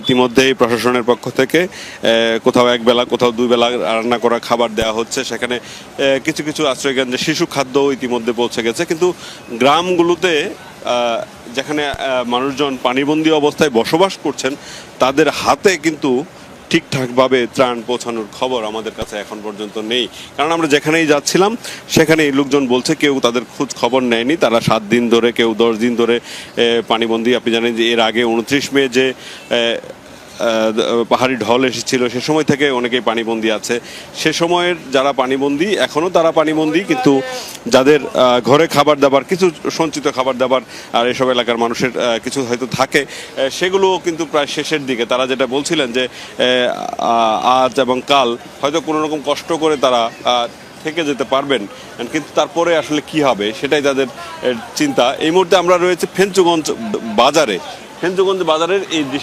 ইতিমধ্যেই প্রশাসনের পক্ষ থেকে কোথাও এক বেলা কোথাও দুই বেলা রান্না করা খাবার দেওয়া হচ্ছে। সেখানে কিছু কিছু আশ্রয়কেন্দ্রে শিশু খাদ্য ইতিমধ্যে পৌঁছে গেছে, কিন্তু গ্রামগুলোতে যেখানে মানুষজন পানিবন্দী অবস্থায় বসবাস করছেন তাদের হাতে কিন্তু ঠিকঠাকভাবে ত্রাণ পৌঁছানোর খবর আমাদের কাছে এখন পর্যন্ত নেই। কারণ আমরা যেখানেই যাচ্ছিলাম সেখানেই লোকজন বলছে কেউ তাদের খোঁজ খবর নেয়নি, তারা 7 দিন ধরে কেউ 10 দিন ধরে পানিবন্দী। আপনি জানেন যে এর আগে 29 মে যে পাহাড়ি ঢল এসেছিল সে সময় থেকে অনেকেই পানিবন্দী আছে। সে সময়ের যারা পানিবন্দী এখনও তারা পানিবন্দী, কিন্তু যাদের ঘরে খাবার দাবার কিছু সঞ্চিত খাবার দাবার আর এসব এলাকার মানুষের কিছু হয়তো থাকে, সেগুলোও কিন্তু প্রায় শেষের দিকে। তারা যেটা বলছিলেন যে আজ এবং কাল হয়তো কোনো রকম কষ্ট করে তারা থেকে যেতে পারবেন, কিন্তু তারপরে আসলে কি হবে সেটাই তাদের চিন্তা। এই মুহূর্তে আমরা রয়েছে ফেঞ্চুগঞ্জ বাজারে। ফেঞ্চুগঞ্জ বাজারের এই